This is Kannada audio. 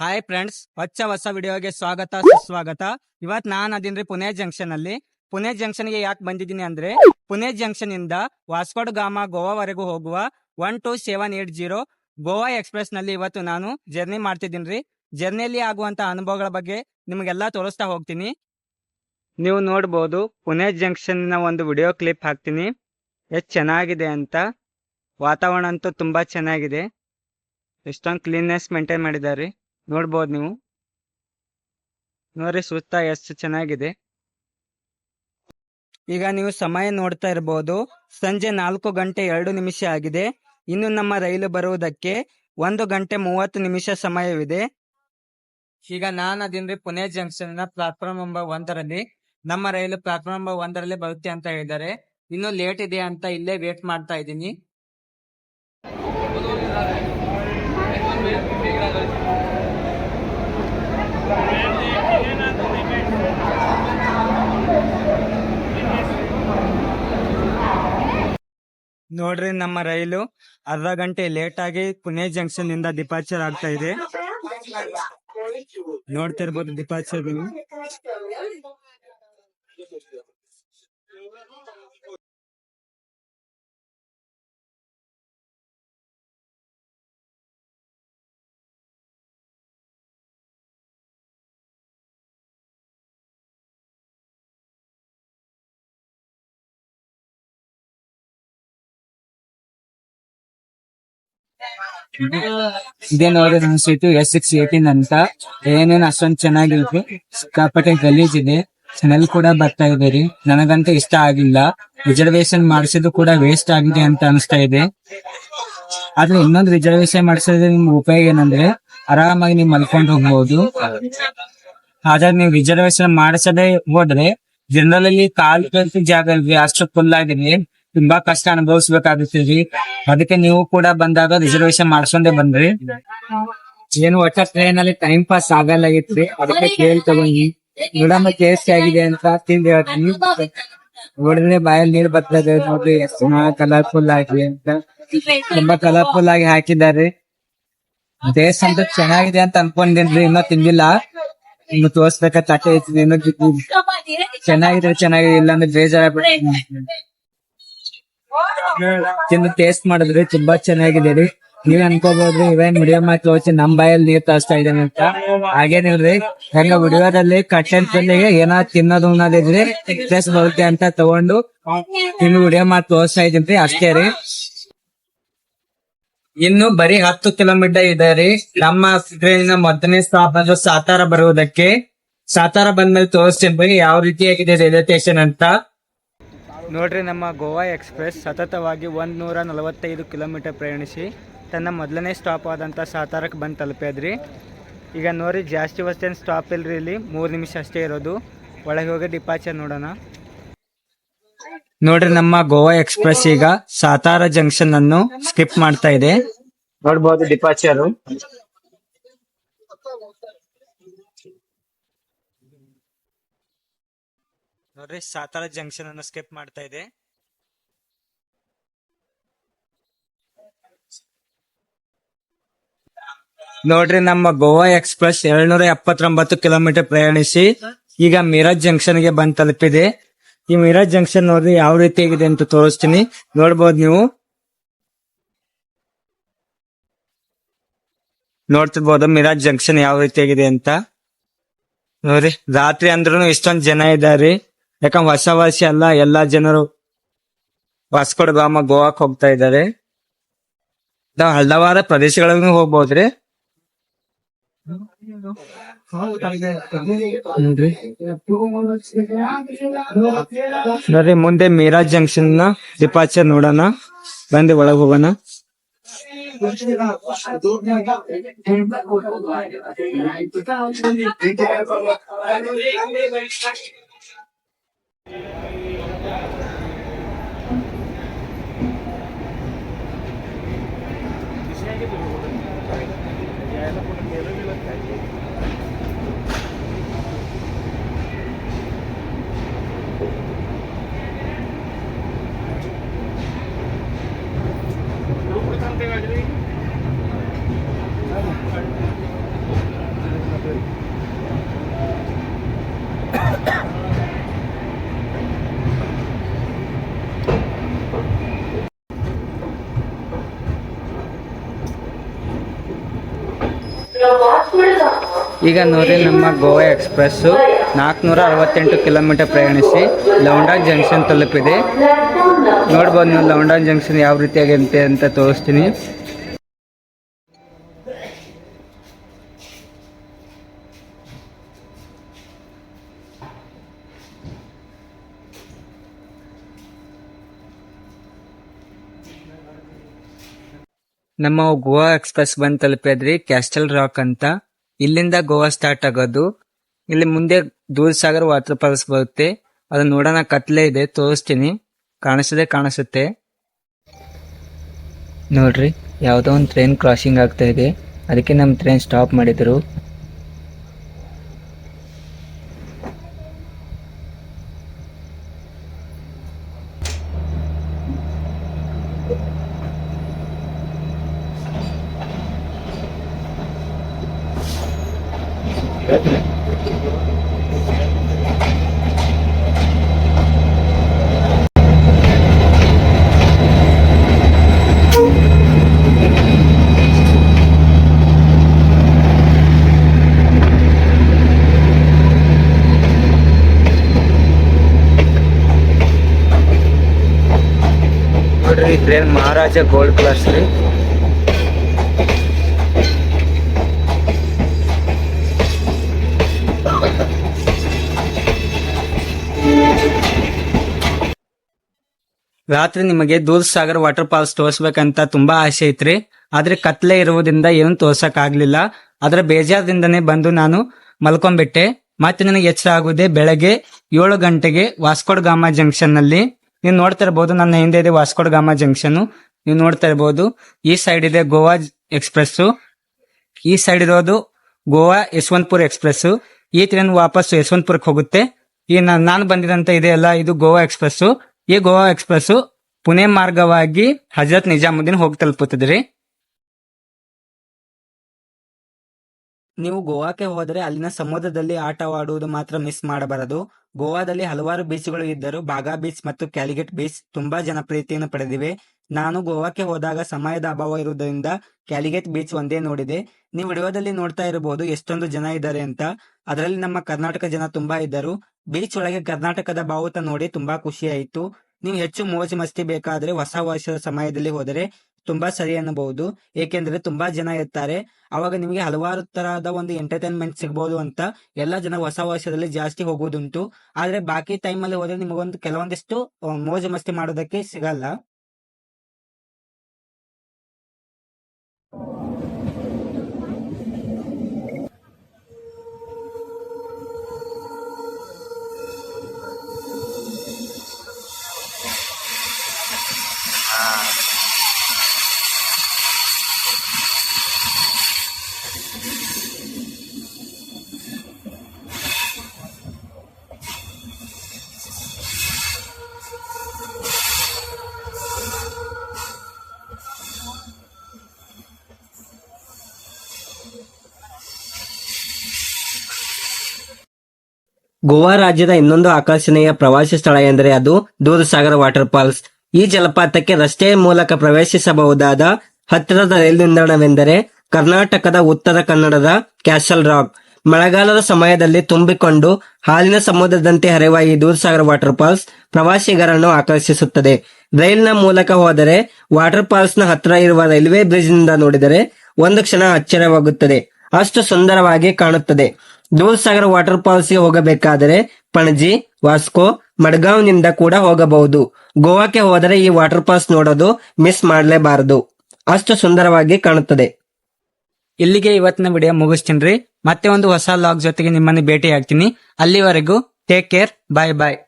ಹಾಯ್ ಫ್ರೆಂಡ್ಸ್, ಹೊಸ ವಿಡಿಯೋಗೆ ಸ್ವಾಗತ ಸುಸ್ವಾಗತ. ಇವತ್ ನಾನ್ ಅದೀನ್ರಿ ಪುಣೆ ಜಂಕ್ಷನ್ ಅಲ್ಲಿ. ಪುಣೆ ಜಂಕ್ಷನ್ ಗೆ ಯಾಕೆ ಬಂದಿದ್ದೀನಿ ಅಂದ್ರೆ, ಪುಣೆ ಜಂಕ್ಷನ್ ಇಂದ ವಾಸ್ಕೋಡ್ ಗಾಮಾ ಗೋವಾವರೆಗೂ ಹೋಗುವ 12780 ಗೋವಾ ಎಕ್ಸ್ಪ್ರೆಸ್ ನಲ್ಲಿ ಇವತ್ತು ನಾನು ಜರ್ನಿ ಮಾಡ್ತಿದ್ದೀನ್ರಿ. ಜರ್ನಿಯಲ್ಲಿ ಆಗುವಂತ ಅನುಭವಗಳ ಬಗ್ಗೆ ನಿಮಗೆಲ್ಲಾ ತೋರಿಸ್ತಾ ಹೋಗ್ತೀನಿ. ನೀವು ನೋಡ್ಬೋದು, ಪುಣೆ ಜಂಕ್ಷನ್ ನ ಒಂದು ವಿಡಿಯೋ ಕ್ಲಿಪ್ ಹಾಕ್ತೀನಿ. ಎಷ್ಟು ಚೆನ್ನಾಗಿದೆ ಅಂತ. ವಾತಾವರಣ ಅಂತೂ ತುಂಬಾ ಚೆನ್ನಾಗಿದೆ. ಎಷ್ಟೊಂದು ಕ್ಲೀನ್ನೆಸ್ ಮೇಂಟೈನ್ ಮಾಡಿದ್ದಾರೆ ನೋಡ್ಬೋದು ನೀವು. ನೋಡ್ರಿ ಸುತ್ತ ಎಷ್ಟು ಚೆನ್ನಾಗಿದೆ. ಈಗ ನೀವು ಸಮಯ ನೋಡ್ತಾ ಇರಬಹುದು, ಸಂಜೆ 4:02 ಆಗಿದೆ. ಇನ್ನು ನಮ್ಮ ರೈಲು ಬರುವುದಕ್ಕೆ 1:30 ಸಮಯವಿದೆ. ಈಗ ನಾನು ಅದಿನ್ರಿ ಪುಣೆ ಜಂಕ್ಷನ್ ನ ಪ್ಲಾಟ್ಫಾರ್ಮ್ ನಂಬರ್ 1ರಲ್ಲಿ. ನಮ್ಮ ರೈಲು ಪ್ಲಾಟ್ಫಾರ್ಮ್ ನಂಬರ್ 1ರಲ್ಲಿ ಬರುತ್ತೆ ಅಂತ ಹೇಳಿದ್ದಾರೆ. ಇನ್ನು ಲೇಟ್ ಇದೆ ಅಂತ ಇಲ್ಲೇ ವೇಟ್ ಮಾಡ್ತಾ ಇದ್ದೀನಿ. ನೋಡ್ರಿ, ನಮ್ಮ ರೈಲು ಅರ್ಧ ಗಂಟೆ ಲೇಟ್ ಆಗಿ ಪುಣೆ ಜಂಕ್ಷನ್ ಇಂದ ಡಿಪಾರ್ಚರ್ ಆಗ್ತಾ ಇದೆ. ನೋಡ್ತಿರ್ಬೋದು ಡಿಪಾರ್ಚರ್. ಇದೇ ನೋಡಿ ನನ್ನ ಸೀಟು S618 ಅಂತ. ಏನೇನು ಅಷ್ಟೊಂದು ಚೆನ್ನಾಗಿರುತ್ತೆ. ಸಿಕ್ಕಾಪಟ್ಟೆ ಗಲೀಜಿದೆ. ಸ್ಮೆಲ್ ಕೂಡ ಬರ್ತಾ ಇದೆ ರೀ. ನನಗಂತೂ ಇಷ್ಟ ಆಗಿಲ್ಲ. ರಿಸರ್ವೇಶನ್ ಮಾಡಿಸಿದ್ದು ಕೂಡ ವೇಸ್ಟ್ ಆಗಿದೆ ಅಂತ ಅನಿಸ್ತಾ ಇದೆ. ಆದ್ರೆ ಇನ್ನೊಂದು ರಿಸರ್ವೇಶನ್ ಮಾಡಿಸಿದ್ರೆ ನಿಮ್ಗೆ ಉಪಯೋಗ ಏನಂದ್ರೆ, ಆರಾಮಾಗಿ ನೀವು ಮಲ್ಕೊಂಡು ಹೋಗ್ಬೋದು. ಆದ್ರೆ ನೀವು ರಿಸರ್ವೇಶನ್ ಮಾಡಿಸದೆ ಹೋದ್ರೆ ಜನರಲ್ ಅಲ್ಲಿ ಕಾಲು ಜಾಗ ಇಲ್ರಿ, ಅಷ್ಟು ಫುಲ್ ಆಗಿದೆ. ತುಂಬಾ ಕಷ್ಟ ಅನುಭವಿಸ್ಬೇಕಾಗುತ್ತೆ ರೀ. ಅದಕ್ಕೆ ನೀವು ಕೂಡ ಬಂದಾಗ ರಿಸರ್ವೇಶನ್ ಮಾಡ್ಸೊಂಡೆ ಬಂದ್ರಿ. ಏನು ಒಟ್ಟ ಟ್ರೈನ್ ಅಲ್ಲಿ ಟೈಮ್ ಪಾಸ್ ಆಗಲ್ಲಾಗಿತ್ರಿ, ಅದಕ್ಕೆ ಕೇಳಿ ತಗೊಂಡಿ ನೋಡಮ್ಮ ಟೇಸ್ಟ್ ಆಗಿದೆ ಅಂತ ತಿಂದು ಹೇಳ್ತೀನಿ. ನೋಡಿದ್ರೆ ಬಾಯಲ್ಲಿ ನೀರು ಬರ್ತದೆ. ನೋಡ್ರಿ ಎಷ್ಟು ಕಲರ್ಫುಲ್ ಆಗಿದೆ ಅಂತ. ತುಂಬಾ ಕಲರ್ಫುಲ್ ಆಗಿ ಹಾಕಿದ್ದಾರೆ. ಟೇಸ್ಟ್ ಅಂತ ಚೆನ್ನಾಗಿದೆ ಅಂತ ಅನ್ಕೊಂಡಿನ್ರಿ, ಇನ್ನೂ ತಿಂದಿಲ್ಲ. ಇನ್ನು ತೋರ್ಸ್ಬೇಕ ತಟ್ಟೆ ಐತಿ. ಚೆನ್ನಾಗಿದೆ ಇಲ್ಲಾಂದ್ರೆ ಬೇಜಾರಾಗ್ಬಿಡ್ತೀನಿ. ತಿಂದು ಟೇಸ್ಟ್ ಮಾಡಿದ್ರೆ ತುಂಬಾ ಚೆನ್ನಾಗಿದೆ ರೀ. ನೀವ್ ಅನ್ಕೋಬಹುದ್ರಿ ಇವೇನ್ ಮೀಡಿಯಂ ಆಗಿ ತೋರಿಸಿ ನಮ್ ಬಾಯಲ್ಲಿ ನೀರ್ ತೋರಿಸ್ತಾ ಇದ್ದೇನೆ ಅಂತ. ಹಾಗೇನಿಲ್ರಿ, ಹೆಂಗ ವಿಡಿಯೋದಲ್ಲಿ ಕಂಟೆಂಟ್ ಜೊತೆಗೆ ಏನಾದ್ರು ತಿನ್ನೋದು ಅನ್ನೋದಿದ್ರೆ ಟೇಸ್ಟ್ ಬರುತ್ತೆ ಅಂತ ತಗೊಂಡು ನಿಮ್ಗೆ ವಿಡಿಯೋ ಮಾಡಿ ತೋರಿಸ್ತಾ ಇದ್ದೀನಿ ಅಷ್ಟೇ ರೀ. ಇನ್ನು ಬರೀ 10 ಕಿಲೋಮೀಟರ್ ಇದೆ ರೀ. ನಮ್ಮ ಟ್ರೈನ್ ಮೊದಲನೇ ಸ್ಟಾಪ್ ಅಂದ್ರೆ ಸಾತಾರ ಬರುವುದಕ್ಕೆ. ಸಾತಾರ ಬಂದ್ಮೇಲೆ ತೋರಿಸ್ತೀನಿ ಯಾವ ರೀತಿಯಾಗಿದೆ ರೈಲ್ವೆ ಸ್ಟೇಷನ್ ಅಂತ. ನೋಡ್ರಿ, ನಮ್ಮ ಗೋವಾ ಎಕ್ಸ್ಪ್ರೆಸ್ ಸತತವಾಗಿ 145 ಕಿಲೋಮೀಟರ್ ಪ್ರಯಾಣಿಸಿ ತನ್ನ ಮೊದಲನೇ ಸ್ಟಾಪ್ ಆದಂಥ ಸಾತಾರಕ್ಕೆ ಬಂದು ತಲುಪಿದ್ರಿ. ಈಗ ನೋಡ್ರಿ, ಜಾಸ್ತಿ ಹೊತ್ತೇನು ಸ್ಟಾಪ್ ಇಲ್ರಿ, ಇಲ್ಲಿ 3 ನಿಮಿಷ ಅಷ್ಟೇ ಇರೋದು. ಒಳಗೆ ಹೋಗಿ ಡಿಪಾರ್ಚರ್ ನೋಡೋಣ. ನೋಡ್ರಿ, ನಮ್ಮ ಗೋವಾ ಎಕ್ಸ್ಪ್ರೆಸ್ ಈಗ ಸಾತಾರ ಜಂಕ್ಷನ್ ಅನ್ನು ಸ್ಕಿಪ್ ಮಾಡ್ತಾ ಇದೆ. ನೋಡ್ಬೋದು ಡಿಪಾರ್ಚರ್. ನೋಡ್ರಿ, ಸಾತಾರ ಜಂಕ್ಷನ್ ಅನ್ನು ಸ್ಕಿಪ್ ಮಾಡ್ತಾ ಇದೆ. ನೋಡ್ರಿ, ನಮ್ಮ ಗೋವಾ ಎಕ್ಸ್ಪ್ರೆಸ್ 779 ಕಿಲೋಮೀಟರ್ ಪ್ರಯಾಣಿಸಿ ಈಗ ಮಿರಾಜ್ ಜಂಕ್ಷನ್ ಗೆ ಬಂದು ತಲುಪಿದೆ. ಈ ಮಿರಾಜ್ ಜಂಕ್ಷನ್ ನೋಡ್ರಿ ಯಾವ ರೀತಿ ಆಗಿದೆ ಅಂತ ತೋರಿಸ್ತೀನಿ. ನೋಡ್ಬೋದು ನೀವು. ನೋಡ್ತಿರ್ಬೋದು ಮಿರಾಜ್ ಜಂಕ್ಷನ್ ಯಾವ ರೀತಿ ಆಗಿದೆ ಅಂತ. ನೋಡ್ರಿ, ರಾತ್ರಿ ಅಂದ್ರೂ ಇಷ್ಟೊಂದು ಜನ ಇದ್ದಾರೆ. ಯಾಕಂದ್ರೆ ಹೊಸ ವರ್ಷ ಅಲ್ಲ, ಎಲ್ಲಾ ಜನರು ವಾಸ್ಕೋಡ್ ಗಾಮ ಗೋವಾಕ್ ಹೋಗ್ತಾ ಇದ್ದಾರೆ. ನಾವು ಹಲವಾರ ಪ್ರದೇಶಗಳಿಗೂ ಹೋಗ್ಬೋದ್ರಿ. ನೋಡ್ರಿ, ಮುಂದೆ ಮಿರಾಜ್ ಜಂಕ್ಷನ್ ನ ಡಿಪಾರ್ಚರ್ ನೋಡೋಣ. ಬಂದು ಒಳಗೆ ಹೋಗೋಣ. ಈಗ ನೋಡ್ರಿ ನಮ್ಮ ಗೋವಾ ಎಕ್ಸ್ಪ್ರೆಸ್ 468 ಕಿಲೋಮೀಟರ್ ಪ್ರಯಾಣಿಸಿ ಲೌಂಡಾ ಜಂಕ್ಷನ್ ತಲುಪಿದೆ. ನೋಡ್ಬೋದು ನೀವು ಲೌಂಡಾ ಜಂಕ್ಷನ್ ಯಾವ ರೀತಿಯಾಗಿದೆ ಅಂತ ತೋರಿಸ್ತೀನಿ. ನಮ್ಮ ಗೋವಾ ಎಕ್ಸ್ಪ್ರೆಸ್ ಬಂದು ತಲುಪಿದ್ರಿ ಕ್ಯಾಸ್ಟಲ್ ರಾಕ್ ಅಂತ. ಇಲ್ಲಿಂದ ಗೋವಾ ಸ್ಟಾರ್ಟ್ ಆಗೋದು. ಇಲ್ಲಿ ಮುಂದೆ ದೂಧಸಾಗರ್ ವಾಟರ್ ಫಾಲ್ಸ್ ಬರುತ್ತೆ. ಅದು ನೋಡೋಣ, ಕತ್ಲೆ ಇದೆ, ತೋರಿಸ್ತೀನಿ. ಕಾಣಿಸುತ್ತೆ. ನೋಡ್ರಿ, ಯಾವುದೋ ಒಂದು ಟ್ರೈನ್ ಕ್ರಾಸಿಂಗ್ ಆಗ್ತಾ ಇದೆ, ಅದಕ್ಕೆ ನಮ್ಮ ಟ್ರೈನ್ ಸ್ಟಾಪ್ ಮಾಡಿದ್ರು. ನೋಡ್ರಿ, ಟ್ರೈನ್ ಮಹಾರಾಜ ಗೋಲ್ಡ್ ಕ್ಲಾಸ್ ರೀ. ರಾತ್ರಿ ನಿಮಗೆ ದೂಧಸಾಗರ್ ವಾಟರ್ ಫಾಲ್ಸ್ ತೋರ್ಸ್ಬೇಕಂತ ತುಂಬಾ ಆಸೆ ಐತ್ರಿ. ಆದ್ರೆ ಕತ್ಲೆ ಇರುವುದರಿಂದ ಏನು ತೋರ್ಸಕ್ ಆಗ್ಲಿಲ್ಲ. ಅದರ ಬೇಜಾರದಿಂದನೇ ಬಂದು ನಾನು ಮಲ್ಕೊಂಡ್ಬಿಟ್ಟೆ. ಮತ್ತೆ ನನಗೆ ಎಚ್ಚರ ಆಗುದೇ ಬೆಳಗ್ಗೆ 7 ಗಂಟೆಗೆ ವಾಸ್ಕೋಡ್ ಗಾಮಾ ಜಂಕ್ಷನ್ ನಲ್ಲಿ. ನೀವು ನೋಡ್ತಾ ಇರಬಹುದು, ನನ್ನ ಹಿಂದೆ ಇದೆ ವಾಸ್ಕೋಡ್ ಗಾಮಾ ಜಂಕ್ಷನ್. ನೀವು ನೋಡ್ತಾ ಇರಬಹುದು, ಈ ಸೈಡ್ ಇದೆ ಗೋವಾ ಎಕ್ಸ್ಪ್ರೆಸ್, ಈ ಸೈಡ್ ಇರೋದು ಗೋವಾ ಯಶವಂತಪುರ ಎಕ್ಸ್ಪ್ರೆಸ್. ಈ ಟ್ರೈನ್ ವಾಪಸ್ ಯಶವಂತಪುರಕ್ಕೆ ಹೋಗುತ್ತೆ. ಈ ನಾನು ಬಂದಿದಂತ ಇದೆಯಲ್ಲ, ಇದು ಗೋವಾ ಎಕ್ಸ್ಪ್ರೆಸ್. ಈ ಗೋವಾ ಎಕ್ಸ್ಪ್ರೆಸ್ ಪುಣೆ ಮಾರ್ಗವಾಗಿ ಹಜರತ್ ನಿಜಾಮುದ್ದೀನ್ ಹೋಗಿ ತಲುಪುತ್ತದೆ. ನೀವು ಗೋವಾಕ್ಕೆ ಹೋದರೆ ಅಲ್ಲಿನ ಸಮುದ್ರದಲ್ಲಿ ಆಟವಾಡುವುದು ಮಾತ್ರ ಮಿಸ್ ಮಾಡಬಾರದು. ಗೋವಾದಲ್ಲಿ ಹಲವಾರು ಬೀಚ್ಗಳು ಇದ್ದರೂ ಬಾಗಾ ಬೀಚ್ ಮತ್ತು ಕ್ಯಾಲಿಗೆಟ್ ಬೀಚ್ ತುಂಬಾ ಜನಪ್ರಿಯತೆಯನ್ನು ಪಡೆದಿವೆ. ನಾನು ಗೋವಾಕ್ಕೆ ಹೋದಾಗ ಸಮಯದ ಅಭಾವ ಇರುವುದರಿಂದ ಕ್ಯಾಲಿಗೆಟ್ ಬೀಚ್ ಒಂದೇ ನೋಡಿದೆ. ನೀವು ವಿಡಿಯೋದಲ್ಲಿ ನೋಡ್ತಾ ಇರಬಹುದು ಎಷ್ಟೊಂದು ಜನ ಇದ್ದಾರೆ ಅಂತ. ಅದರಲ್ಲಿ ನಮ್ಮ ಕರ್ನಾಟಕ ಜನ ತುಂಬಾ ಇದ್ದರು. ಬೀಚ್ ಒಳಗೆ ಕರ್ನಾಟಕದ ಬಾವುಟ ನೋಡಿ ತುಂಬಾ ಖುಷಿ ಆಯಿತು. ನೀವು ಹೆಚ್ಚು ಮೋಜು ಮಸ್ತಿ ಬೇಕಾದ್ರೆ ಹೊಸ ವರ್ಷದ ಸಮಯದಲ್ಲಿ ಹೋದರೆ ತುಂಬಾ ಸರಿ ಅನ್ನಬಹುದು. ಏಕೆಂದ್ರೆ ತುಂಬಾ ಜನ ಇರ್ತಾರೆ, ಅವಾಗ ನಿಮಗೆ ಹಲವಾರು ತರಹದ ಒಂದು ಎಂಟರ್ಟೈನ್ಮೆಂಟ್ ಸಿಗಬಹುದು ಅಂತ ಎಲ್ಲಾ ಜನ ಹೊಸ ವರ್ಷದಲ್ಲಿ ಜಾಸ್ತಿ ಹೋಗುವುದುಂಟು. ಆದ್ರೆ ಬಾಕಿ ಟೈಮ್ ಅಲ್ಲಿ ಹೋದ್ರೆ ನಿಮಗೊಂದು ಕೆಲವೊಂದಿಷ್ಟು ಮೋಜು ಮಸ್ತಿ ಮಾಡೋದಕ್ಕೆ ಸಿಗಲ್ಲ. ಗೋವಾ ರಾಜ್ಯದ ಇನ್ನೊಂದು ಆಕರ್ಷಣೀಯ ಪ್ರವಾಸಿ ಸ್ಥಳ ಎಂದರೆ ಅದು ದೂಧಸಾಗರ್ ವಾಟರ್ ಫಾಲ್ಸ್. ಈ ಜಲಪಾತಕ್ಕೆ ರಸ್ತೆಯ ಮೂಲಕ ಪ್ರವೇಶಿಸಬಹುದಾದ ಹತ್ತಿರದ ರೈಲು ನಿಲ್ದಾಣವೆಂದರೆ ಕರ್ನಾಟಕದ ಉತ್ತರ ಕನ್ನಡದ ಕ್ಯಾಸಲ್ ರಾಕ್. ಮಳೆಗಾಲದ ಸಮಯದಲ್ಲಿ ತುಂಬಿಕೊಂಡು ಹಾಲಿನ ಸಮುದ್ರದಂತೆ ಹರಿಯುವ ಈ ದೂಧಸಾಗರ್ ವಾಟರ್ ಫಾಲ್ಸ್ ಪ್ರವಾಸಿಗರನ್ನು ಆಕರ್ಷಿಸುತ್ತದೆ. ರೈಲಿನ ಮೂಲಕ ಹೋದರೆ ವಾಟರ್ ಫಾಲ್ಸ್ ನ ಹತ್ತಿರ ಇರುವ ರೈಲ್ವೆ ಬ್ರಿಡ್ಜ್ ನಿಂದ ನೋಡಿದರೆ ಒಂದು ಕ್ಷಣ ಆಶ್ಚರ್ಯವಾಗುತ್ತದೆ, ಅಷ್ಟು ಸುಂದರವಾಗಿ ಕಾಣುತ್ತದೆ. ದೂಧಸಾಗರ್ ವಾಟರ್ ಫಾಲ್ಸ್ ಗೆ ಹೋಗಬೇಕಾದರೆ ಪಣಜಿ, ವಾಸ್ಕೋ, ಮಡ್ಗಾಂವ್ ನಿಂದ ಕೂಡ ಹೋಗಬಹುದು. ಗೋವಾಕ್ಕೆ ಹೋದರೆ ಈ ವಾಟರ್ ಫಾಲ್ಸ್ ನೋಡೋದು ಮಿಸ್ ಮಾಡಲೇಬಾರದು, ಅಷ್ಟು ಸುಂದರವಾಗಿ ಕಾಣುತ್ತದೆ. ಇಲ್ಲಿಗೆ ಇವತ್ತಿನ ವಿಡಿಯೋ ಮುಗಿಸ್ತೀನಿ. ಮತ್ತೆ ಒಂದು ಹೊಸ ಲಾಗ್ ಜೊತೆಗೆ ನಿಮ್ಮನ್ನು ಭೇಟಿ ಆಗ್ತೀನಿ. ಅಲ್ಲಿವರೆಗೂ ಟೇಕ್ ಕೇರ್, ಬಾಯ್ ಬಾಯ್.